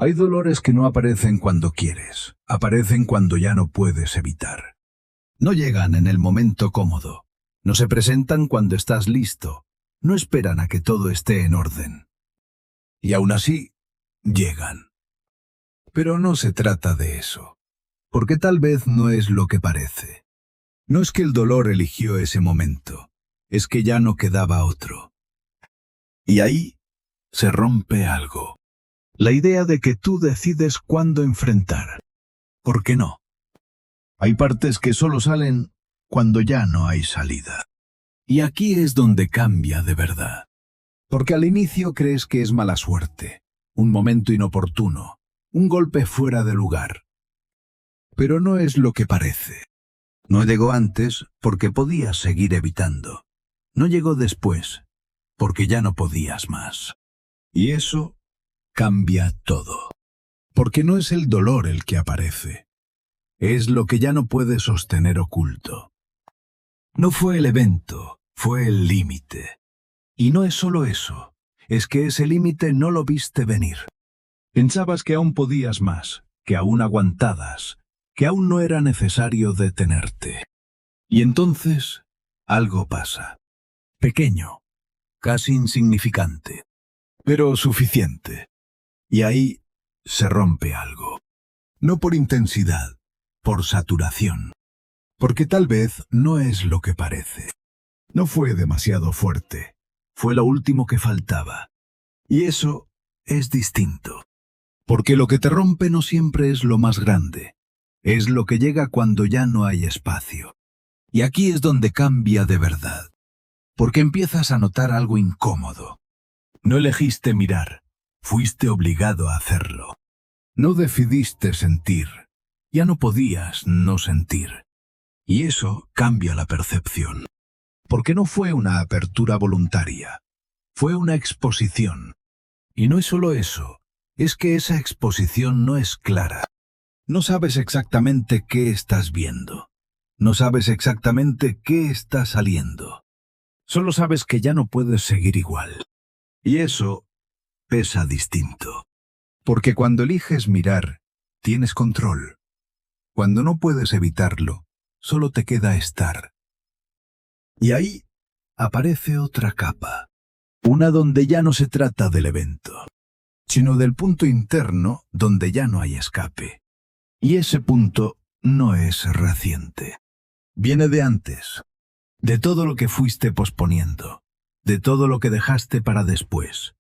Hay dolores que no aparecen cuando quieres, aparecen cuando ya no puedes evitar. No llegan en el momento cómodo, no se presentan cuando estás listo, no esperan a que todo esté en orden. Y aún así, llegan. Pero no se trata de eso, porque tal vez no es lo que parece. No es que el dolor eligió ese momento, es que ya no quedaba otro. Y ahí se rompe algo. La idea de que tú decides cuándo enfrentar. ¿Por qué no? Hay partes que solo salen cuando ya no hay salida. Y aquí es donde cambia de verdad. Porque al inicio crees que es mala suerte, un momento inoportuno, un golpe fuera de lugar. Pero no es lo que parece. No llegó antes porque podías seguir evitando. No llegó después porque ya no podías más. Y eso cambia todo. Porque no es el dolor el que aparece. Es lo que ya no puedes sostener oculto. No fue el evento, fue el límite. Y no es solo eso, es que ese límite no lo viste venir. Pensabas que aún podías más, que aún aguantabas, que aún no era necesario detenerte. Y entonces, algo pasa. Pequeño, casi insignificante, pero suficiente. Y ahí se rompe algo. No por intensidad, por saturación. Porque tal vez no es lo que parece. No fue demasiado fuerte. Fue lo último que faltaba. Y eso es distinto. Porque lo que te rompe no siempre es lo más grande. Es lo que llega cuando ya no hay espacio. Y aquí es donde cambia de verdad. Porque empiezas a notar algo incómodo. No elegiste mirar. Fuiste obligado a hacerlo. No decidiste sentir. Ya no podías no sentir. Y eso cambia la percepción. Porque no fue una apertura voluntaria. Fue una exposición. Y no es solo eso. Es que esa exposición no es clara. No sabes exactamente qué estás viendo. No sabes exactamente qué está saliendo. Solo sabes que ya no puedes seguir igual. Y eso pesa distinto. Porque cuando eliges mirar, tienes control. Cuando no puedes evitarlo, solo te queda estar. Y ahí aparece otra capa. Una donde ya no se trata del evento, sino del punto interno donde ya no hay escape. Y ese punto no es reciente. Viene de antes. De todo lo que fuiste posponiendo. De todo lo que dejaste para después.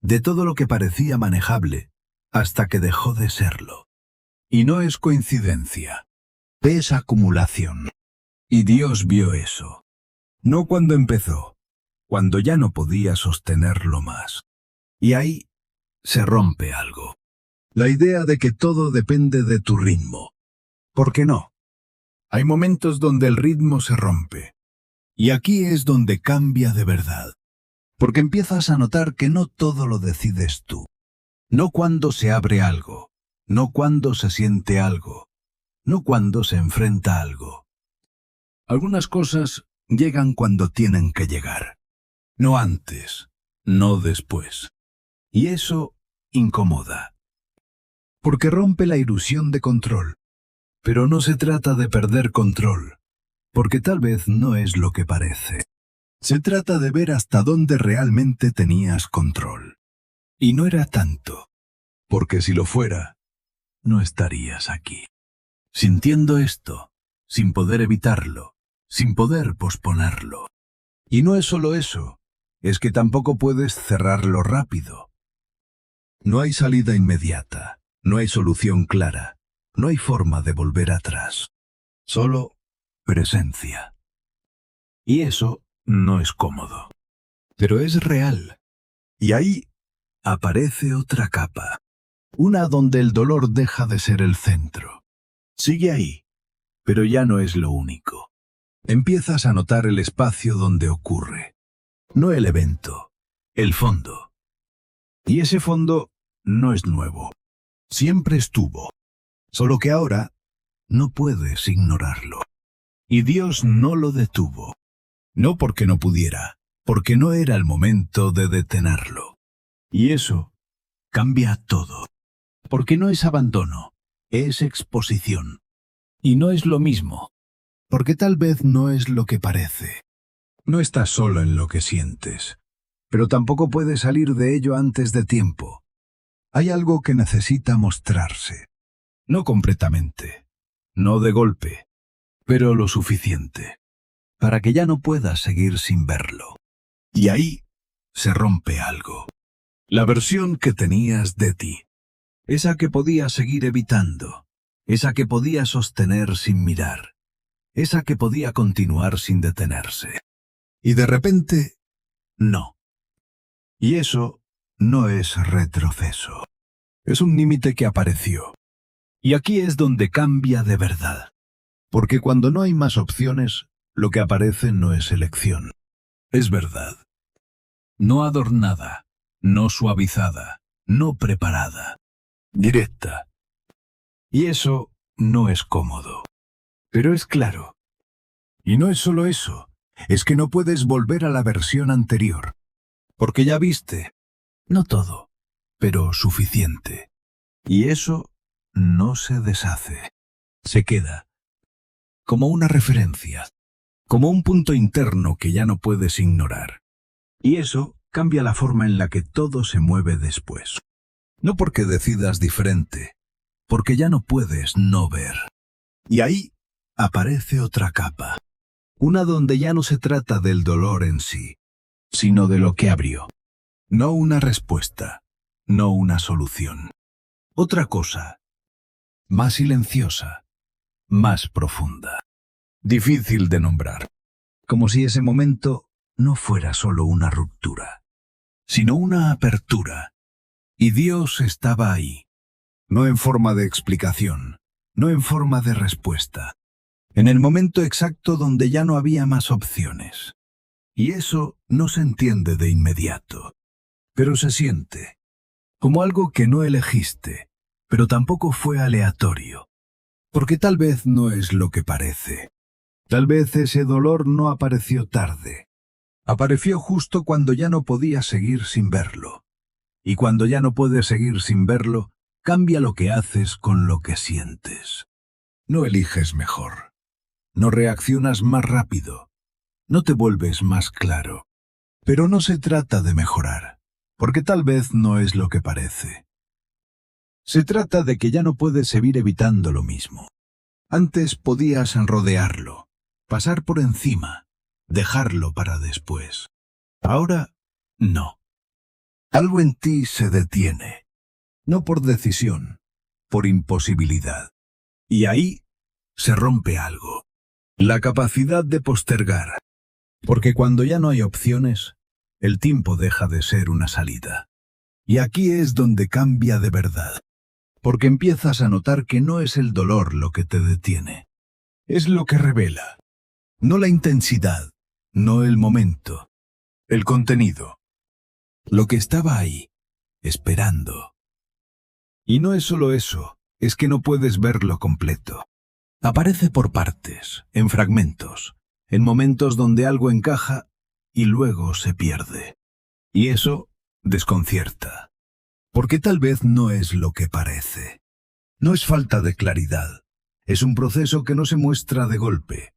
De todo lo que parecía manejable hasta que dejó de serlo. Y no es coincidencia. Es acumulación. Y Dios vio eso. No cuando empezó, cuando ya no podía sostenerlo más. Y ahí se rompe algo. La idea de que todo depende de tu ritmo. ¿Por qué no? Hay momentos donde el ritmo se rompe. Y aquí es donde cambia de verdad. Porque empiezas a notar que no todo lo decides tú. No cuando se abre algo. No cuando se siente algo. No cuando se enfrenta algo. Algunas cosas llegan cuando tienen que llegar. No antes, no después. Y eso incomoda. Porque rompe la ilusión de control. Pero no se trata de perder control, porque tal vez no es lo que parece. Se trata de ver hasta dónde realmente tenías control. Y no era tanto, porque si lo fuera, no estarías aquí. Sintiendo esto, sin poder evitarlo, sin poder posponerlo. Y no es solo eso, es que tampoco puedes cerrarlo rápido. No hay salida inmediata, no hay solución clara, no hay forma de volver atrás. Solo presencia. Y eso no es cómodo. Pero es real. Y ahí aparece otra capa. Una donde el dolor deja de ser el centro. Sigue ahí, pero ya no es lo único. Empiezas a notar el espacio donde ocurre. No el evento, el fondo. Y ese fondo no es nuevo. Siempre estuvo. Solo que ahora no puedes ignorarlo. Y Dios no lo detuvo. No porque no pudiera, porque no era el momento de detenerlo. Y eso cambia todo. Porque no es abandono, es exposición. Y no es lo mismo. Porque tal vez no es lo que parece. No estás solo en lo que sientes, pero tampoco puedes salir de ello antes de tiempo. Hay algo que necesita mostrarse. No completamente, no de golpe, pero lo suficiente, para que ya no puedas seguir sin verlo. Y ahí se rompe algo. La versión que tenías de ti. Esa que podías seguir evitando. Esa que podías sostener sin mirar. Esa que podía continuar sin detenerse. Y de repente, no. Y eso no es retroceso. Es un límite que apareció. Y aquí es donde cambia de verdad. Porque cuando no hay más opciones, lo que aparece no es elección. Es verdad. No adornada, no suavizada, no preparada. Directa. Y eso no es cómodo. Pero es claro. Y no es solo eso. Es que no puedes volver a la versión anterior. Porque ya viste. No todo, pero suficiente. Y eso no se deshace. Se queda. Como una referencia. Como un punto interno que ya no puedes ignorar. Y eso cambia la forma en la que todo se mueve después. No porque decidas diferente, porque ya no puedes no ver. Y ahí aparece otra capa. Una donde ya no se trata del dolor en sí, sino de lo que abrió. No una respuesta, no una solución. Otra cosa, más silenciosa, más profunda. Difícil de nombrar. Como si ese momento no fuera solo una ruptura, sino una apertura. Y Dios estaba ahí. No en forma de explicación, no en forma de respuesta. En el momento exacto donde ya no había más opciones. Y eso no se entiende de inmediato. Pero se siente. Como algo que no elegiste, pero tampoco fue aleatorio. Porque tal vez no es lo que parece. Tal vez ese dolor no apareció tarde. Apareció justo cuando ya no podías seguir sin verlo. Y cuando ya no puedes seguir sin verlo, cambia lo que haces con lo que sientes. No eliges mejor. No reaccionas más rápido. No te vuelves más claro. Pero no se trata de mejorar, porque tal vez no es lo que parece. Se trata de que ya no puedes seguir evitando lo mismo. Antes podías rodearlo, pasar por encima, dejarlo para después. Ahora, no. Algo en ti se detiene. No por decisión, por imposibilidad. Y ahí se rompe algo. La capacidad de postergar. Porque cuando ya no hay opciones, el tiempo deja de ser una salida. Y aquí es donde cambia de verdad. Porque empiezas a notar que no es el dolor lo que te detiene. Es lo que revela. No la intensidad, no el momento. El contenido. Lo que estaba ahí, esperando. Y no es solo eso, es que no puedes verlo completo. Aparece por partes, en fragmentos, en momentos donde algo encaja y luego se pierde. Y eso desconcierta. Porque tal vez no es lo que parece. No es falta de claridad. Es un proceso que no se muestra de golpe.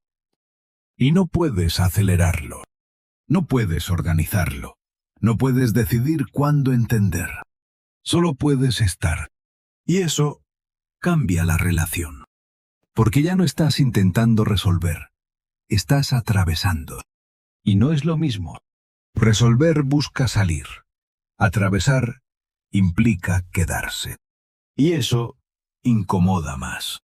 Y no puedes acelerarlo. No puedes organizarlo. No puedes decidir cuándo entender. Solo puedes estar. Y eso cambia la relación. Porque ya no estás intentando resolver. Estás atravesando. Y no es lo mismo. Resolver busca salir. Atravesar implica quedarse. Y eso incomoda más.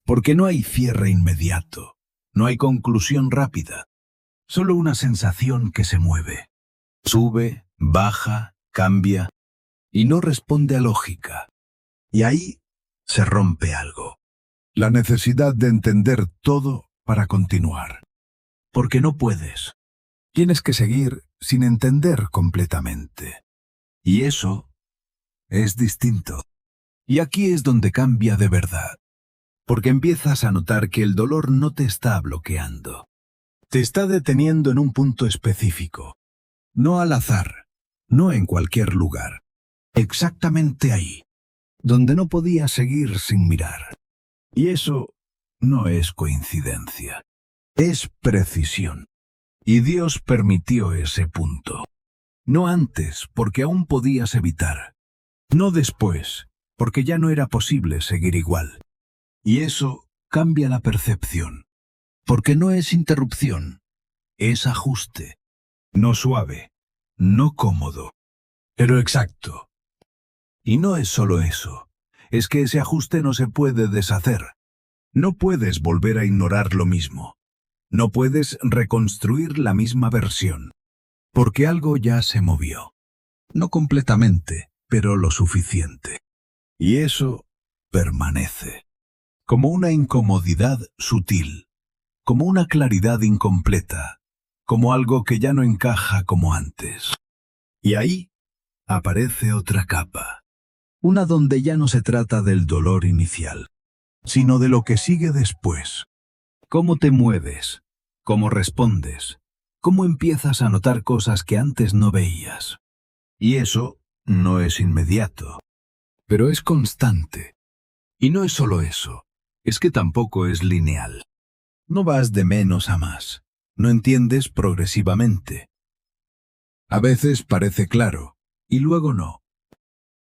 Porque no hay cierre inmediato. No hay conclusión rápida. Solo una sensación que se mueve. Sube, baja, cambia. Y no responde a lógica. Y ahí se rompe algo. La necesidad de entender todo para continuar. Porque no puedes. Tienes que seguir sin entender completamente. Y eso es distinto. Y aquí es donde cambia de verdad. Porque empiezas a notar que el dolor no te está bloqueando. Te está deteniendo en un punto específico. No al azar. No en cualquier lugar. Exactamente ahí. donde no podías seguir sin mirar. Y eso no es coincidencia, es precisión. Y Dios permitió ese punto. No antes, porque aún podías evitar. No después, porque ya no era posible seguir igual. Y eso cambia la percepción. Porque no es interrupción, es ajuste. No suave, no cómodo, pero exacto. Y no es solo eso, es que ese ajuste no se puede deshacer. No puedes volver a ignorar lo mismo. No puedes reconstruir la misma versión. Porque algo ya se movió. No completamente, pero lo suficiente. Y eso permanece. Como una incomodidad sutil. Como una claridad incompleta. Como algo que ya no encaja como antes. Y ahí aparece otra capa. Una donde ya no se trata del dolor inicial, sino de lo que sigue después. Cómo te mueves, cómo respondes, cómo empiezas a notar cosas que antes no veías. Y eso no es inmediato, pero es constante. Y no es solo eso, es que tampoco es lineal. No vas de menos a más, no entiendes progresivamente. A veces parece claro, y luego no.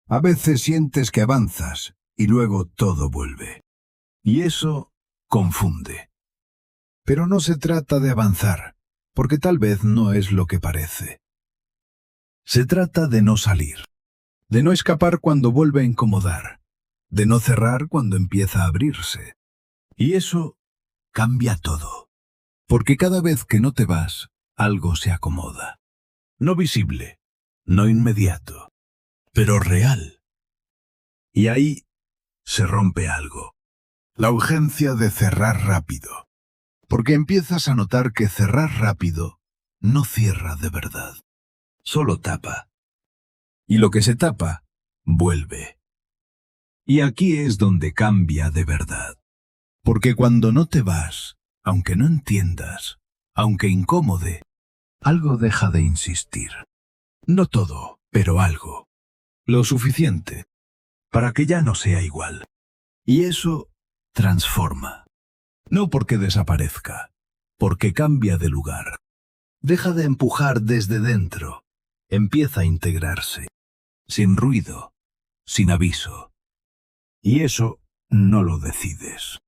A veces sientes que avanzas, y luego todo vuelve. Y eso confunde. Pero no se trata de avanzar, porque tal vez no es lo que parece. Se trata de no salir, de no escapar cuando vuelve a incomodar, de no cerrar cuando empieza a abrirse. Y eso cambia todo, porque cada vez que no te vas, algo se acomoda. No visible, no inmediato, pero real. Y ahí se rompe algo. La urgencia de cerrar rápido. Porque empiezas a notar que cerrar rápido no cierra de verdad. Solo tapa. Y lo que se tapa, vuelve. Y aquí es donde cambia de verdad. Porque cuando no te vas, aunque no entiendas, aunque incómode, algo deja de insistir. No todo, pero algo. Lo suficiente para que ya no sea igual. Y eso transforma. No porque desaparezca, porque cambia de lugar. Deja de empujar desde dentro. Empieza a integrarse. Sin ruido, sin aviso. Y eso no lo decides.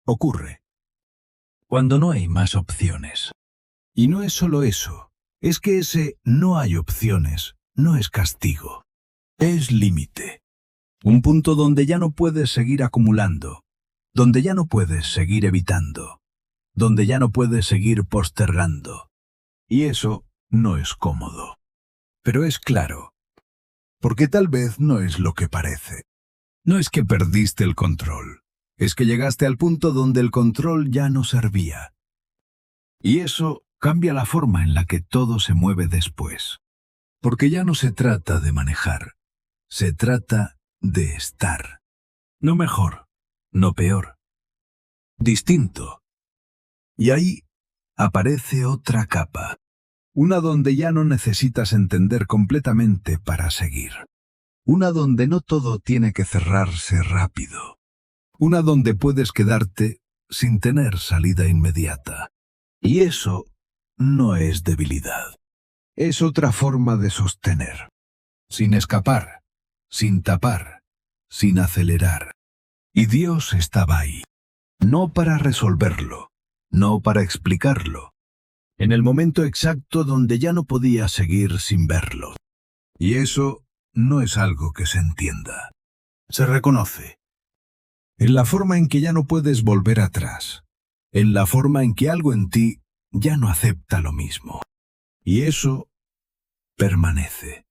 Ocurre. Cuando no hay más opciones. Y no es solo eso. Es que ese no hay opciones no es castigo. Es límite. Un punto donde ya no puedes seguir acumulando, donde ya no puedes seguir evitando, donde ya no puedes seguir postergando. Y eso no es cómodo. Pero es claro, porque tal vez no es lo que parece. No es que perdiste el control, es que llegaste al punto donde el control ya no servía. Y eso cambia la forma en la que todo se mueve después. Porque ya no se trata de manejar, se trata de estar. No mejor, no peor. Distinto. Y ahí aparece otra capa. Una donde ya no necesitas entender completamente para seguir. Una donde no todo tiene que cerrarse rápido. Una donde puedes quedarte sin tener salida inmediata. Y eso no es debilidad. Es otra forma de sostener. Sin escapar, sin tapar, sin acelerar. Y Dios estaba ahí. No para resolverlo, no para explicarlo. En el momento exacto donde ya no podía seguir sin verlo. Y eso no es algo que se entienda. Se reconoce. En la forma en que ya no puedes volver atrás. En la forma en que algo en ti ya no acepta lo mismo. Y eso permanece.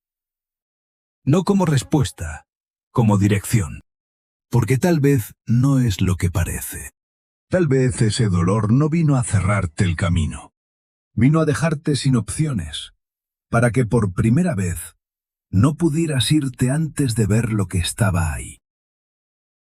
No como respuesta, como dirección. Porque tal vez no es lo que parece. Tal vez ese dolor no vino a cerrarte el camino. Vino a dejarte sin opciones, para que por primera vez no pudieras irte antes de ver lo que estaba ahí.